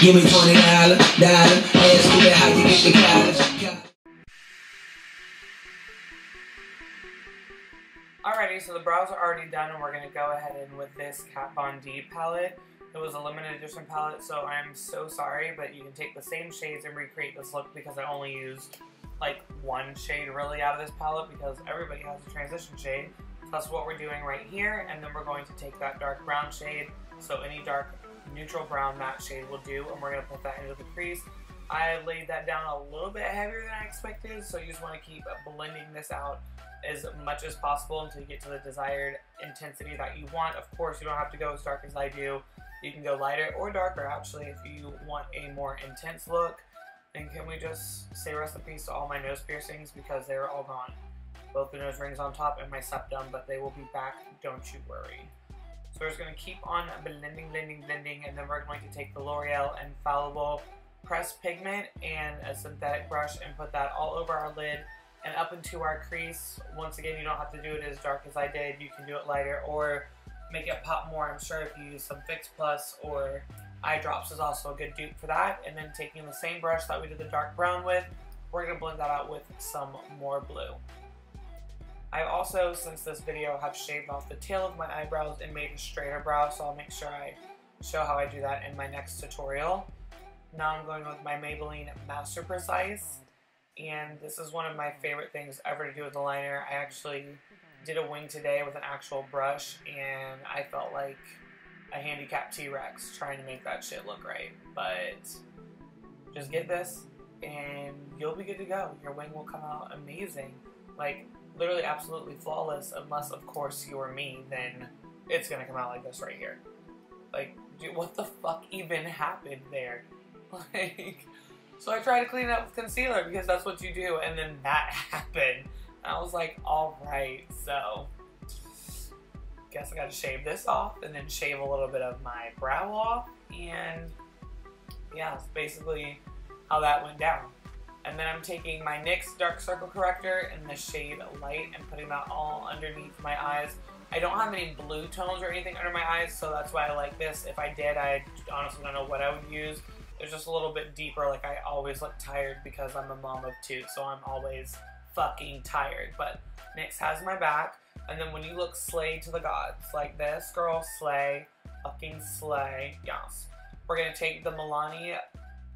Give me $20, ask me how you get the cash. Alrighty, so the brows are already done, and we're going to go ahead in with this Kat Von D palette. It was a limited edition palette, so I'm so sorry, but you can take the same shades and recreate this look because I only used like one shade really out of this palette because everybody has a transition shade. So that's what we're doing right here, and then we're going to take that dark brown shade, so any dark neutral brown matte shade will do, and we're going to put that into the crease. I laid that down a little bit heavier than I expected, so you just want to keep blending this out as much as possible until you get to the desired intensity that you want. Of course, you don't have to go as dark as I do. You can go lighter or darker, actually, if you want a more intense look. And can we just say rest in peace to all my nose piercings because they were all gone. Both the nose rings on top and my septum, but they will be back, don't you worry. So we're just going to keep on blending, and then we're going to take the L'Oreal Infallible Pressed Pigment and a synthetic brush and put that all over our lid and up into our crease. Once again, you don't have to do it as dark as I did. You can do it lighter or make it pop more. I'm sure if you use some Fix Plus or eye drops is also a good dupe for that. And then taking the same brush that we did the dark brown with, we're going to blend that out with some more blue. I also, since this video, have shaved off the tail of my eyebrows and made a straighter brow, so I'll make sure I show how I do that in my next tutorial. Now I'm going with my Maybelinne Master Precise, and this is one of my favorite things ever to do with the liner. I actually did a wing today with an actual brush, and I felt like a handicapped T-Rex trying to make that shit look right. But just get this, and you'll be good to go. Your wing will come out amazing. Like, literally absolutely flawless, unless, of course, you're me, then it's gonna come out like this right here. Like, dude, what the fuck even happened there? Like, so I tried to clean it up with concealer because that's what you do, and then that happened. And I was like, alright, so guess I gotta shave this off and then shave a little bit of my brow off, and yeah, that's basically how that went down. And then I'm taking my NYX Dark Circle Corrector in the shade Light and putting that all underneath my eyes. I don't have any blue tones or anything under my eyes, so that's why I like this. If I did, I honestly don't know what I would use. It's just a little bit deeper. Like, I always look tired because I'm a mom of two, so I'm always fucking tired. But NYX has my back, and then when you look slay to the gods, like this, girl, slay, fucking slay, yes. We're gonna take the Milani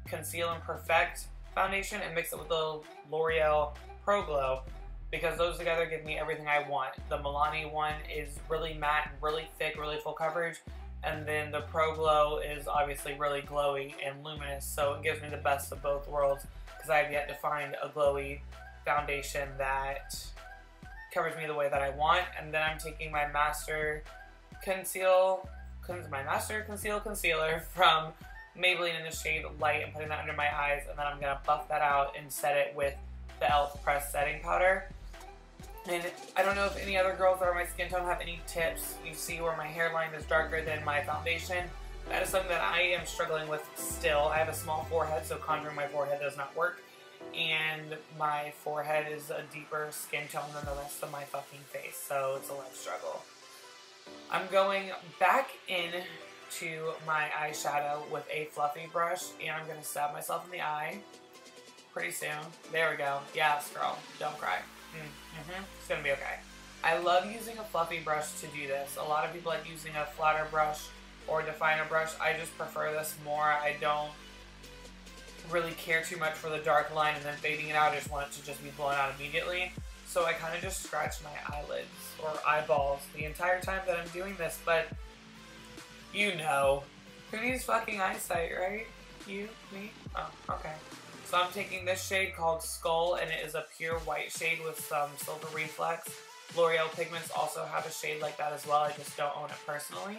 Conceal and Perfect foundation and mix it with the L'Oreal Pro Glow because those together give me everything I want. The Milani one is really matte and really thick, really full coverage, and then the Pro Glow is obviously really glowy and luminous, so it gives me the best of both worlds because I have yet to find a glowy foundation that covers me the way that I want. And then I'm taking my Master Conceal Concealer from Maybelline in the shade Light and putting that under my eyes, and then I'm going to buff that out and set it with the e.l.f. Pressed Setting Powder. And I don't know if any other girls that are my skin tone have any tips. You see where my hairline is darker than my foundation. That is something that I am struggling with still. I have a small forehead, so contouring my forehead does not work. And my forehead is a deeper skin tone than the rest of my fucking face, so it's a life struggle. I'm going back in to my eyeshadow with a fluffy brush, and I'm going to stab myself in the eye pretty soon. There we go. Yes, girl. Don't cry. It's going to be okay. I love using a fluffy brush to do this. A lot of people like using a flatter brush or definer brush. I just prefer this more. I don't really care too much for the dark line and then fading it out. I just want it to just be blown out immediately. So I kind of just scratch my eyelids or eyeballs the entire time that I'm doing this, but you know, who needs fucking eyesight, right? You? Me? Oh, okay. So I'm taking this shade called Skull, and it is a pure white shade with some silver reflex. L'Oreal Pigments also have a shade like that as well. I just don't own it personally.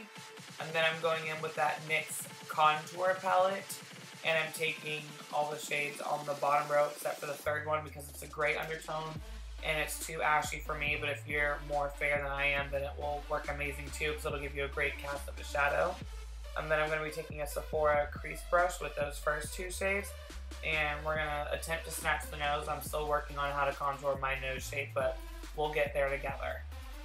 And then I'm going in with that NYX Contour palette, and I'm taking all the shades on the bottom row except for the third one because it's a gray undertone and it's too ashy for me, but if you're more fair than I am, then it will work amazing too because it'll give you a great cast of the shadow. And then I'm going to be taking a Sephora crease brush with those first two shades, and we're going to attempt to snatch the nose. I'm still working on how to contour my nose shape, but we'll get there together.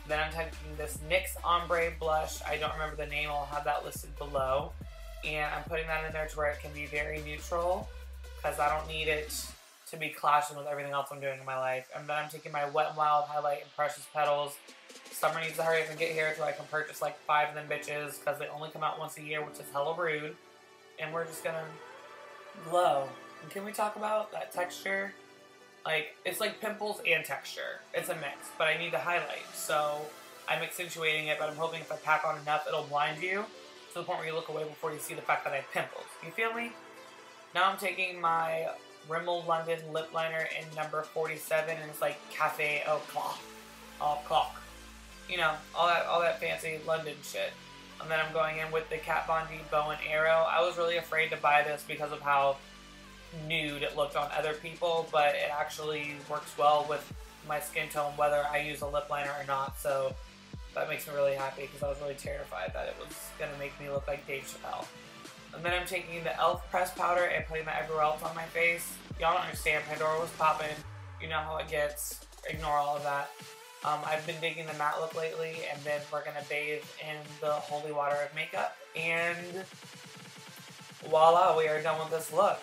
Then I'm taking this NYX Ombre blush. I don't remember the name. I'll have that listed below. And I'm putting that in there to where it can be very neutral because I don't need it to be clashing with everything else I'm doing in my life. And then I'm taking my Wet n Wild highlight in Precious Petals. Summer needs to hurry up and get here so I can purchase like 5 of them bitches because they only come out once a year, which is hella rude. And we're just gonna glow. And can we talk about that texture? Like, it's like pimples and texture. It's a mix, but I need to highlight. So I'm accentuating it, but I'm hoping if I pack on enough, it'll blind you to the point where you look away before you see the fact that I have pimples. You feel me? Now I'm taking my Kimmel London lip liner in number 47, and it's like Cafe au Clock. You know, all that fancy London shit. And then I'm going in with the Kat Von D Bow and Arrow. I was really afraid to buy this because of how nude it looked on other people, but it actually works well with my skin tone whether I use a lip liner or not, so that makes me really happy because I was really terrified that it was going to make me look like Dave Chappelle. And then I'm taking the e.l.f. pressed powder and putting that everywhere else on my face. Y'all don't understand, Pandora was popping. You know how it gets. Ignore all of that. I've been digging the matte look lately, and then we're going to bathe in the holy water of makeup. And voila, we are done with this look.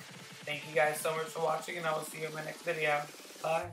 Thank you guys so much for watching, and I will see you in my next video. Bye.